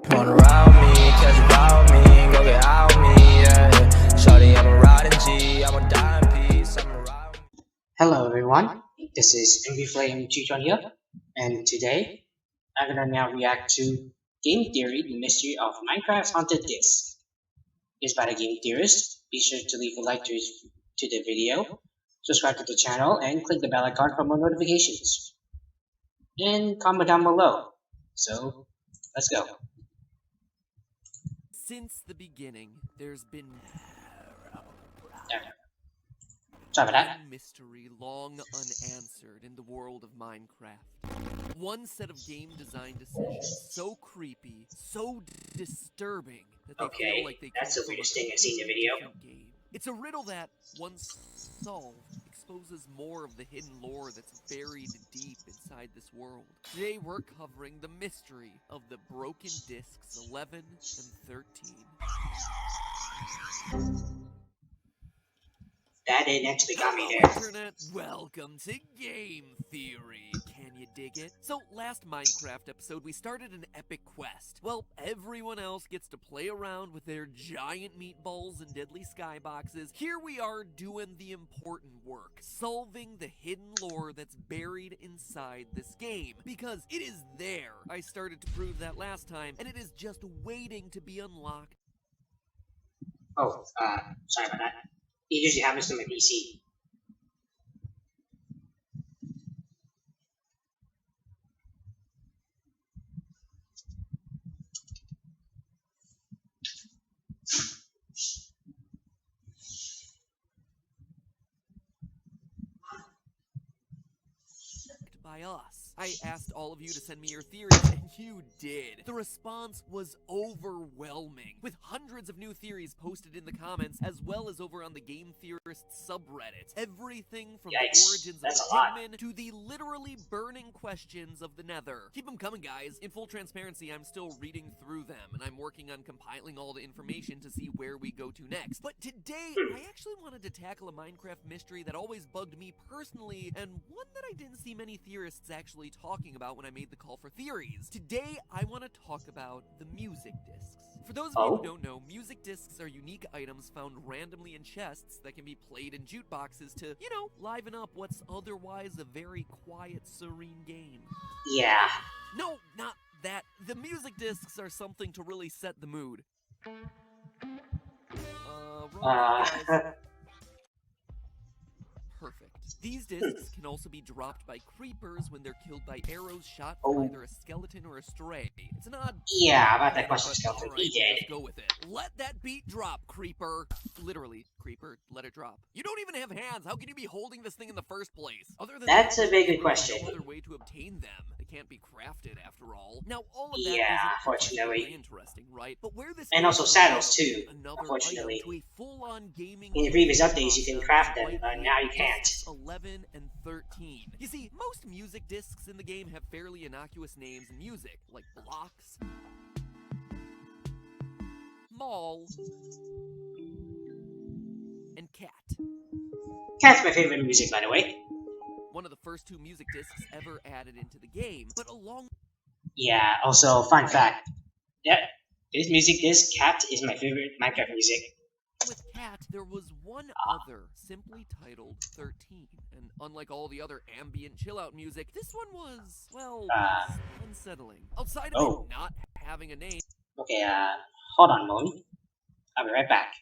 Wanna ride me, catch a vibe me, go get out me, yeah. Shawty, I'm a riding G, I'm a dying piece, I'm a ride. Hello everyone, this is MV Flame Tutor here, and today I'm gonna now react to Game Theory: The Mystery of Minecraft's Haunted Disc. It's by the Game Theorist. Be sure to leave a like to the video, subscribe to the channel, and click the bell icon for more notifications. And comment down below. So, let's go. Since the beginning, there's been There. Sorry about that. one mystery long unanswered in the world of Minecraft. One set of game design decisions so creepy, so disturbing that they Okay, feel like they that's come the from weirdest a thing I've seen in a video. different game. It's a riddle that, once solved, exposes more of the hidden lore that's buried deep inside this world. Today we're covering the mystery of the broken discs 11 and 13. That didn't actually got me Hello, there. Internet. Welcome to Game Theory. Can you dig it? So, last Minecraft episode, we started an epic quest. Well, everyone else gets to play around with their giant meatballs and deadly skyboxes. Here we are doing the important work, solving the hidden lore that's buried inside this game. Because it is there. I started to prove that last time, and it is just waiting to be unlocked. Oh, sorry about that. It usually happens to my PC. By us. I asked all of you to send me your theories, and you did. The response was overwhelming, with hundreds of new theories posted in the comments, as well as over on the Game Theorist subreddit. Everything from Yikes, the origins of that's the a lot. pigmen to the literally burning questions of the Nether. Keep them coming, guys. In full transparency, I'm still reading through them, and I'm working on compiling all the information to see where we go to next. But today, I actually wanted to tackle a Minecraft mystery that always bugged me personally, and one that I didn't see many theorists actually talking about when I made the call for theories. Today, I want to talk about the music discs. For those of you who don't know, music discs are unique items found randomly in chests that can be played in jukeboxes to, you know, liven up what's otherwise a very quiet, serene game. Yeah. No, not that. The music discs are something to really set the mood. Wrong one, guys. Perfect. These discs can also be dropped by creepers when they're killed by arrows shot from either a skeleton or a stray. It's an odd... Yeah, about that but question, skeleton. alright, He did. let's go with it. Let that beat drop, creeper. Literally, creeper, let it drop. You don't even have hands. How can you be holding this thing in the first place? Other than That's that, a very good there's question. no other way to obtain them. They can't be crafted after all. Now, all of that Yeah, isn't unfortunately. particularly interesting, right? But where this And goes also from saddles, there too, is another unfortunately. item to a full-on gaming In the previous theory updates, you can process craft them, right but here. now you can't. Discs 11 and 13. You see, most music discs in the game have fairly innocuous names in music, like Blocks, Mall, and Cat. Cat's my favorite music, by the way. One of the first two music discs ever added into the game, but along Yeah, also, fun fact. Yep, this music disc, Cat, is my favorite Minecraft music. with Cat, there was one other, simply titled 13. And unlike all the other ambient chill-out music, this one was, well, unsettling. Outside of Oh. it not having a name, Okay, hold on a moment. I'll be right back.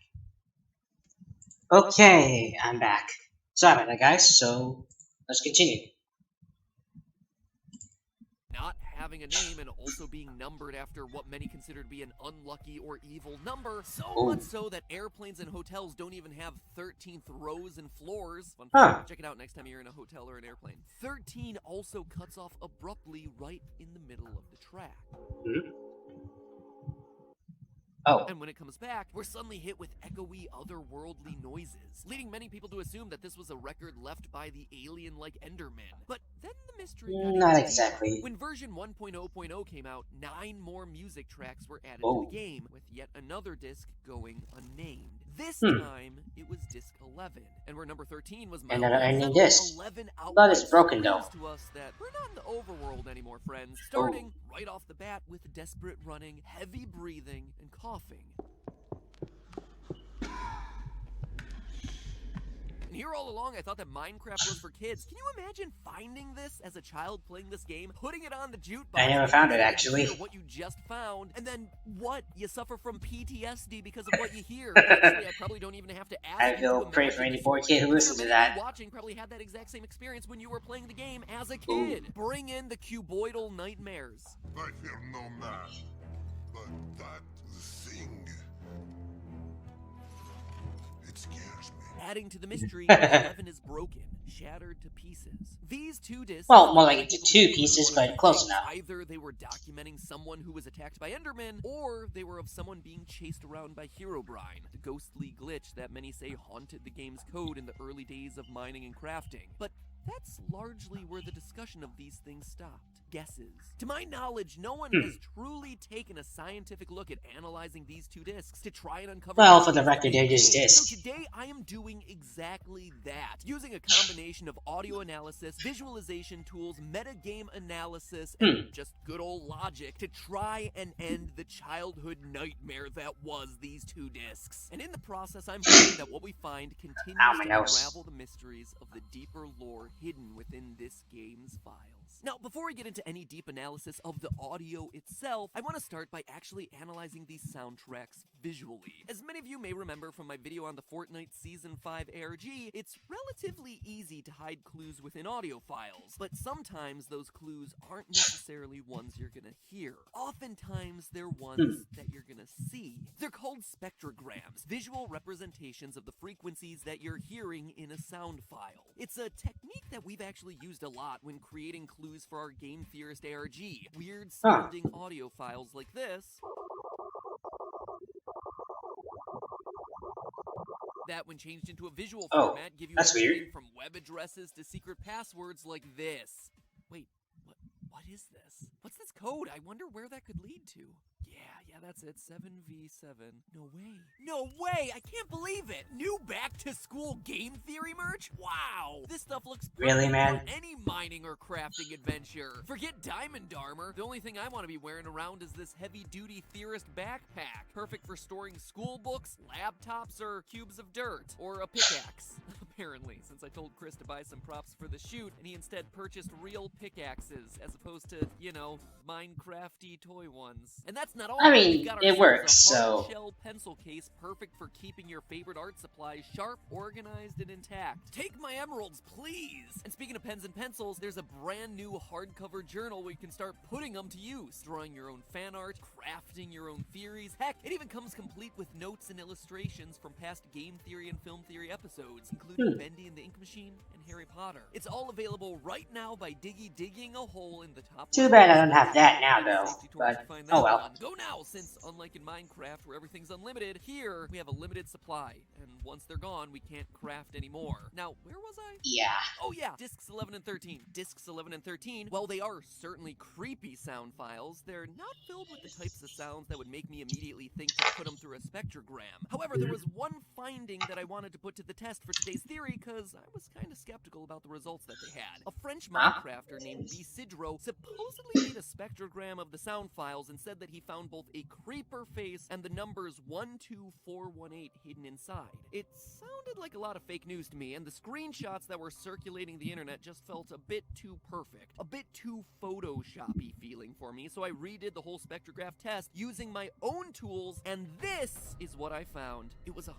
Okay, I'm back. Sorry about that, guys, so let's continue. not having a name and also being numbered after what many consider to be an unlucky or evil number, so much so that airplanes and hotels don't even have 13th rows and floors. Fun fact, check it out next time you're in a hotel or an airplane. 13 also cuts off abruptly right in the middle of the track. Oh, And when it comes back, we're suddenly hit with echoey, otherworldly noises, leading many people to assume that this was a record left by the alien-like Enderman. But then the mystery got not even exactly. deeper. When version 1.0.0 came out, 9 more music tracks were added Oh. to the game, with yet another disc going unnamed. This time, it was disc 11, and where number 13 was Another Mount ending Seven, disc. 11 But it's outright broken, though. screams to us that we're not in the overworld anymore, friends. Starting right off the bat with desperate running, heavy breathing, and coughing. And here all along, I thought that Minecraft was for kids. Can you imagine finding this as a child playing this game, putting it on the jukebox? I never found it, and actually. hear what you just found, and then what? You suffer from PTSD because of what you hear. Actually, I probably don't even have to ask I you feel to pray for imagine any this poor story. kid who I'm sure listens to many of that. you watching probably had that exact same experience when you were playing the game as a kid. Bring in the cuboidal nightmares. I fear no man, but that thing. It scares me. Adding to the mystery, 11 is broken, shattered to pieces. These two discs... Well, more like it's two pieces, but close enough. Either they were documenting someone who was attacked by Endermen, or they were of someone being chased around by Herobrine, the ghostly glitch that many say haunted the game's code in the early days of mining and crafting. But that's largely where the discussion of these things stopped. Guesses. To my knowledge, no one has truly taken a scientific look at analyzing these two discs to try and uncover... Well, for the record, they're just discs. So today, I am doing exactly that, using a combination of audio analysis, visualization tools, metagame analysis, and just good old logic to try and end the childhood nightmare that was these two discs. And in the process, I'm hoping that what we find continues Ow, my to nose. unravel the mysteries of the deeper lore hidden within this game's files. Now, before we get into any deep analysis of the audio itself, I want to start by actually analyzing these soundtracks visually. As many of you may remember from my video on the Fortnite Season 5 ARG, it's relatively easy to hide clues within audio files, but sometimes those clues aren't necessarily ones you're gonna hear. Oftentimes, they're ones that you're gonna see. They're called spectrograms, visual representations of the frequencies that you're hearing in a sound file. It's a technique that we've actually used a lot when creating clues for our Game Theorist ARG. Weird sounding audio files like this that, when changed into a visual format, give you that's everything weird. from web addresses to secret passwords like this. Wait, what is this? What's this code? I wonder where that could lead to. Yeah, that's it. 7v7. No way. No way! I can't believe it! New back to school game theory merch? Wow! This stuff looks Really, perfect man? for any mining or crafting adventure. Forget diamond armor. The only thing I want to be wearing around is this heavy-duty theorist backpack. Perfect for storing school books, laptops, or cubes of dirt. Or a pickaxe. Apparently, since I told Chris to buy some props for the shoot, and he instead purchased real pickaxes, as opposed to, you know, Minecrafty toy ones. And that's not all. I mean, We've got it ourselves works, a hard so... shell pencil case perfect for keeping your favorite art supplies sharp, organized, and intact. Take my emeralds, please! And speaking of pens and pencils, there's a brand new hardcover journal where you can start putting them to use. Drawing your own fan art, crafting your own theories. Heck, it even comes complete with notes and illustrations from past game theory and film theory episodes, including Bendy and the Ink Machine and Harry Potter. It's all available right now by digging a hole in the top. Too bad I don't have that now, though. But, oh well. Go now, since unlike in Minecraft where everything's unlimited, here we have a limited supply, and once they're gone, we can't craft anymore. Now, where was I? Yeah. Oh yeah, discs 11 and 13. Discs 11 and 13, while they are certainly creepy sound files, they're not filled with the types of sounds that would make me immediately think to put them through a spectrogram. However, there was one finding that I wanted to put to the test for today's theory, because I was kind of skeptical about the results that they had. A French Minecrafter named B. Sidro supposedly made a spectrogram of the sound files and said that he found both a creeper face and the numbers 12418 hidden inside. It sounded like a lot of fake news to me, and the screenshots that were circulating the internet just felt a bit too perfect, a bit too Photoshop-y feeling for me, so I redid the whole spectrograph test using my own tools, and this is what I found. It was 100%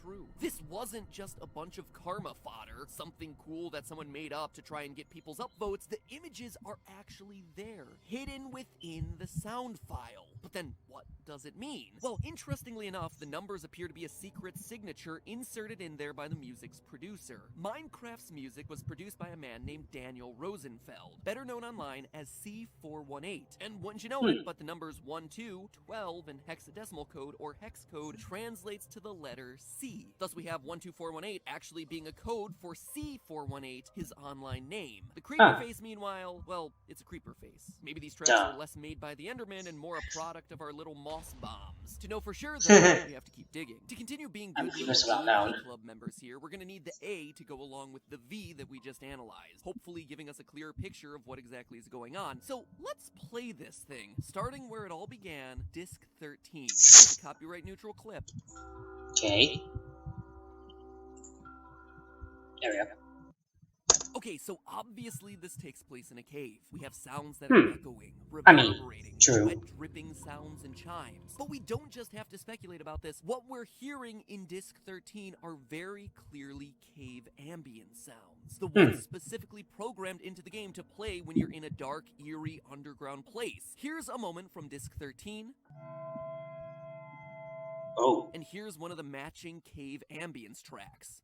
true. This wasn't just a bunch of karma fodder, something cool that someone made up to try and get people's upvotes. The images are actually there, hidden within the sound file. But then, what does it mean? Well, interestingly enough, the numbers appear to be a secret signature inserted in there by the music's producer. Minecraft's music was produced by a man named Daniel Rosenfeld, better known online as C418. And wouldn't you know it, but the numbers 1, 2, 12, and hexadecimal code, or hex code, translates to the letter C. Thus we have 12418 actually being a code for C418, his online name. The creeper face, meanwhile, well, it's a creeper face. Maybe these tracks are less made by the Enderman and more a product of our little moss bombs. To know for sure, though, we have to keep digging. To continue being good I'm little is well AV known. Club members here, we're going to need the A to go along with the V that we just analyzed, hopefully giving us a clear picture of what exactly is going on. So let's play this thing, starting where it all began, disc 13. Here's a copyright neutral clip. Okay. There we go. Okay, so obviously this takes place in a cave. We have sounds that are echoing, I mean, reverberating, true. wet dripping sounds and chimes. But we don't just have to speculate about this. What we're hearing in disc 13 are very clearly cave ambient sounds. The ones specifically programmed into the game to play when you're in a dark, eerie, underground place. Here's a moment from disc 13. Oh, And here's one of the matching cave ambience tracks.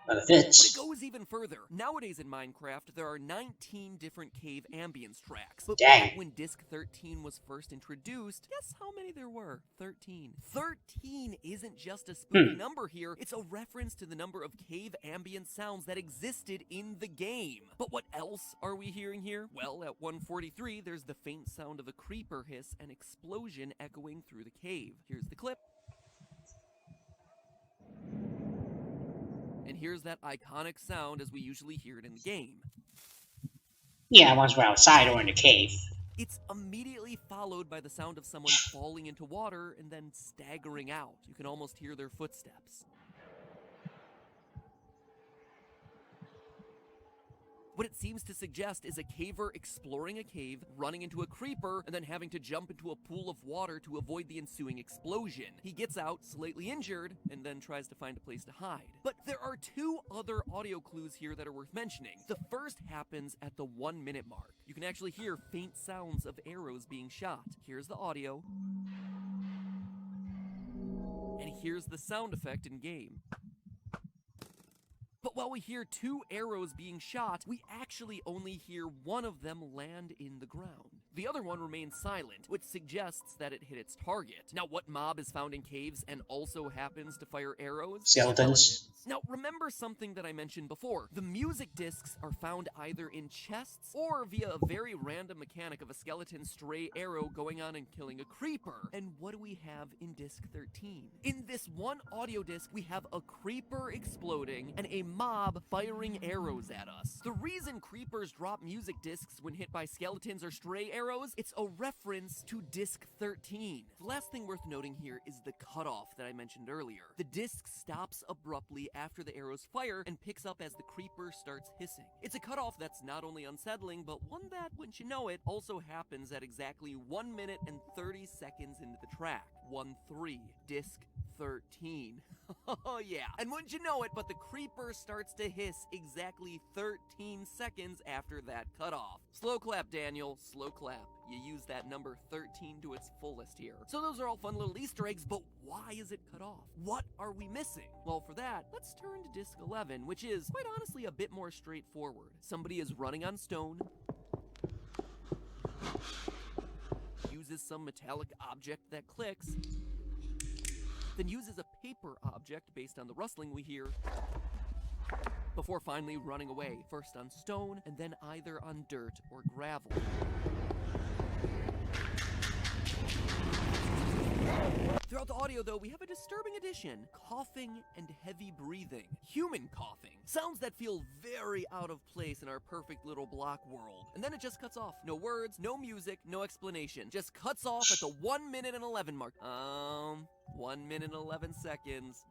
well, it But it fits. goes even further. Nowadays in Minecraft, there are 19 different cave ambience tracks. But Dang. back when Disc 13 was first introduced, guess how many there were? 13. 13 isn't just a spooky number here, it's a reference to the number of cave ambient sounds that existed in the game. But what else are we hearing here? Well, at 143, there's the faint sound of a creeper hiss and explosion echoing through the cave. Here's the clip. And here's that iconic sound as we usually hear it in the game. Yeah, once we're outside or in the cave. It's immediately followed by the sound of someone falling into water and then staggering out. You can almost hear their footsteps. What it seems to suggest is a caver exploring a cave, running into a creeper, and then having to jump into a pool of water to avoid the ensuing explosion. He gets out, slightly injured, and then tries to find a place to hide. But there are two other audio clues here that are worth mentioning. The first happens at the 1 minute mark. You can actually hear faint sounds of arrows being shot. Here's the audio. And here's the sound effect in game. But while we hear two arrows being shot, we actually only hear one of them land in the ground. The other one remains silent, which suggests that it hit its target. Now, what mob is found in caves and also happens to fire arrows? Skeletons. Now, remember something that I mentioned before. The music discs are found either in chests or via a very random mechanic of a skeleton stray arrow going on and killing a creeper. And what do we have in disc 13? In this one audio disc, we have a creeper exploding and a mob firing arrows at us. The reason creepers drop music discs when hit by skeletons or stray arrows, it's a reference to disc 13. The last thing worth noting here is the cutoff that I mentioned earlier. The disc stops abruptly after the arrows fire and picks up as the creeper starts hissing. It's a cutoff that's not only unsettling, but one that, wouldn't you know it, also happens at exactly 1 minute and 30 seconds into the track. 1-3, disc 13. Oh yeah, and wouldn't you know it, but the creeper starts to hiss exactly 13 seconds after that cutoff. Slow clap, Daniel, slow clap. You use that number 13 to its fullest here. So those are all fun little Easter eggs, but why is it cut off? What are we missing? Well, for that, let's turn to disc 11, which is, quite honestly, a bit more straightforward. Somebody is running on stone, uses some metallic object that clicks, then uses a paper object based on the rustling we hear, before finally running away, first on stone and then either on dirt or gravel. Throughout the audio, though, we have a disturbing addition: coughing and heavy breathing. Human coughing. Sounds that feel very out of place in our perfect little block world. And then it just cuts off. No words, no music, no explanation. Just cuts off at the 1 minute and 11 mark. 1 minute and 11 seconds.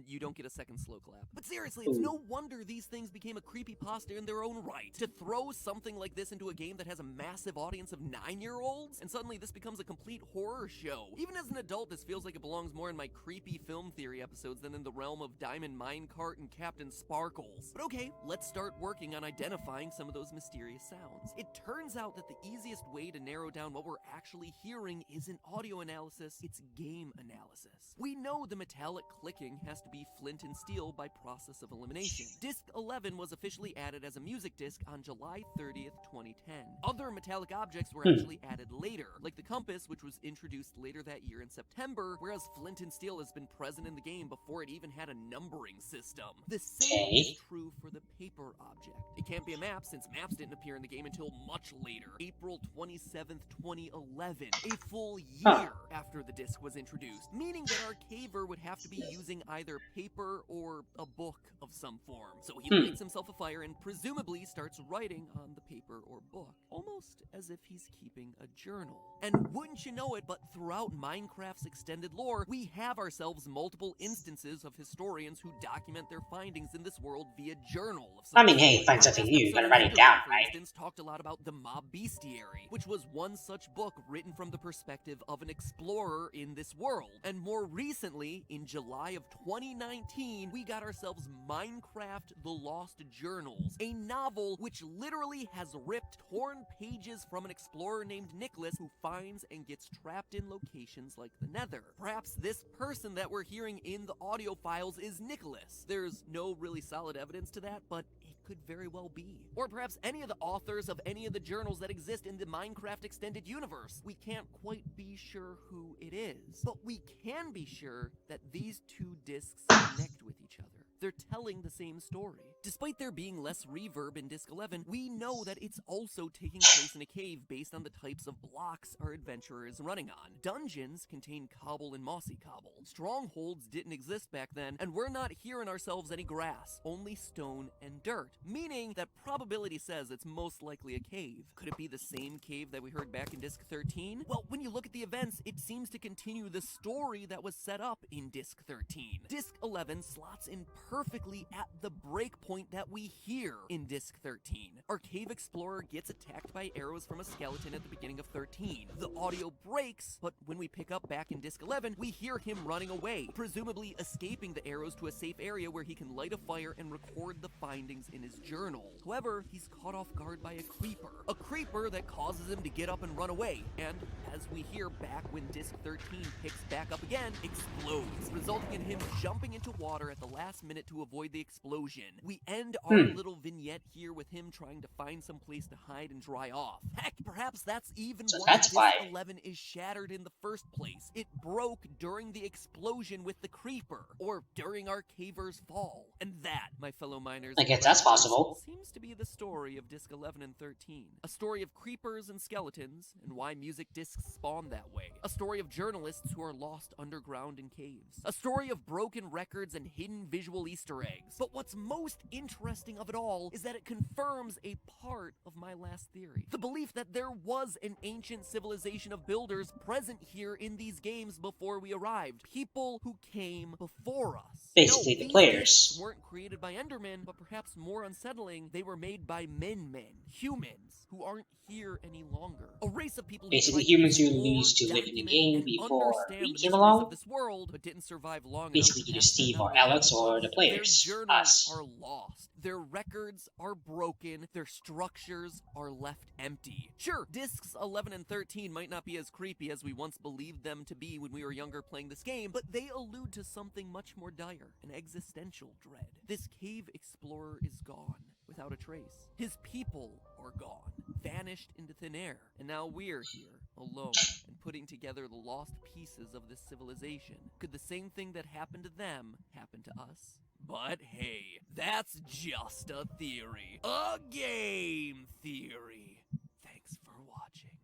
You don't get a second slow clap. But seriously, it's no wonder these things became a creepypasta in their own right. To throw something like this into a game that has a massive audience of 9-year-olds, and suddenly this becomes a complete horror show. Even as an adult, this feels like it belongs more in my creepy film theory episodes than in the realm of Diamond Minecart and Captain Sparkles. But okay, let's start working on identifying some of those mysterious sounds. It turns out that the easiest way to narrow down what we're actually hearing isn't audio analysis, it's game analysis. We know the metallic clicking has has to be flint and steel by process of elimination. Disc 11 was officially added as a music disc on July 30th, 2010. Other metallic objects were actually added later, like the compass, which was introduced later that year in September, whereas flint and steel has been present in the game before it even had a numbering system. The same is true for the paper object. It can't be a map since maps didn't appear in the game until much later, April 27th, 2011, a full year after the disc was introduced, meaning that our caver would have to be using either paper or a book of some form. So he lights himself a fire and presumably starts writing on the paper or book, almost as if he's keeping a journal. And wouldn't you know it, but throughout Minecraft's extended lore, we have ourselves multiple instances of historians who document their findings in this world via journal of some I mean, hey, sort. find something new, you gotta Episode write it down, for right? instance, talked a lot about the Mob Bestiary, which was one such book written from the perspective of an explorer in this world. And more recently, in July of 2019, we got ourselves Minecraft The Lost Journals, a novel which literally has ripped torn pages from an explorer named Nicholas who finds and gets trapped in locations like the Nether. Perhaps this person that we're hearing in the audio files is Nicholas. There's no really solid evidence to that, but it could very well be. Or perhaps any of the authors of any of the journals that exist in the Minecraft extended universe. We can't quite be sure who it is, but we can be sure that these two discs connect with each other. They're telling the same story. Despite there being less reverb in Disc 11, we know that it's also taking place in a cave based on the types of blocks our adventurer is running on. Dungeons contain cobble and mossy cobble. Strongholds didn't exist back then, and we're not hearing ourselves any grass, only stone and dirt, meaning that probability says it's most likely a cave. Could it be the same cave that we heard back in Disc 13? Well, when you look at the events, it seems to continue the story that was set up in Disc 13. Disc 11 slots in perfectly at the breakpoint that we hear in Disc 13. Our cave explorer gets attacked by arrows from a skeleton at the beginning of 13. The audio breaks, but when we pick up back in Disc 11, we hear him running away, presumably escaping the arrows to a safe area where he can light a fire and record the findings in his journal. However, he's caught off guard by a creeper that causes him to get up and run away, and as we hear back when Disc 13 picks back up again, explodes, resulting in him jumping into water at the last minute to avoid the explosion. We end our little vignette here with him trying to find some place to hide and dry off. Heck, perhaps that's even why Disc 11 is shattered in the first place. It broke during the explosion with the creeper, or during our caver's fall. And that, my fellow miners, I guess that's possible. seems to be the story of Disc 11 and 13. A story of creepers and skeletons, and why music discs spawn that way. A story of journalists who are lost underground in caves. A story of broken records and hidden visual Easter eggs. But what's most interesting of it all is that it confirms a part of my last theory. The belief that there was an ancient civilization of builders present here in these games before we arrived. People who came before us. Basically, the players weren't created by Endermen, but perhaps more unsettling, they were made by men, humans, who aren't here any longer. A race of people basically humans who used to live in the game before we came along. This world, but didn't survive long basically either Steve or Alex or the players, their journals us. are lost. Their records are broken. Their structures are left empty. Sure, discs 11 and 13 might not be as creepy as we once believed them to be when we were younger playing this game, but they allude to something much more dire, an existential dread. This cave explorer is gone, without a trace. His people are gone, vanished into thin air, and now we're here, alone, and putting together the lost pieces of this civilization. Could the same thing that happened to them happen to us? But hey, that's just a theory. A game theory. Thanks for watching.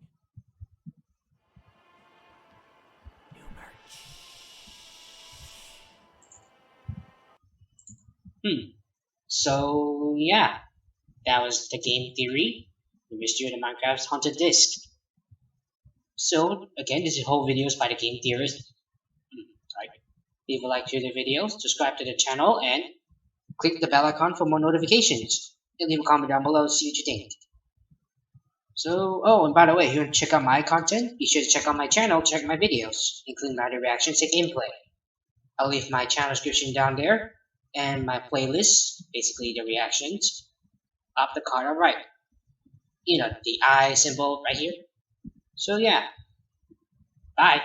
New merch. So yeah, that was the game theory, the mystery of the Minecraft's haunted disc. So again, this is whole videos by the game theorist. Leave a like to the video, subscribe to the channel, and click the bell icon for more notifications. And leave a comment down below to see what you think. So, oh, and by the way, if you want to check out my content, be sure to check out my channel, check my videos, including my reactions to gameplay. I'll leave my channel description down there, and my playlist, basically the reactions, up the card on right. You know, the eye symbol right here. So yeah, bye.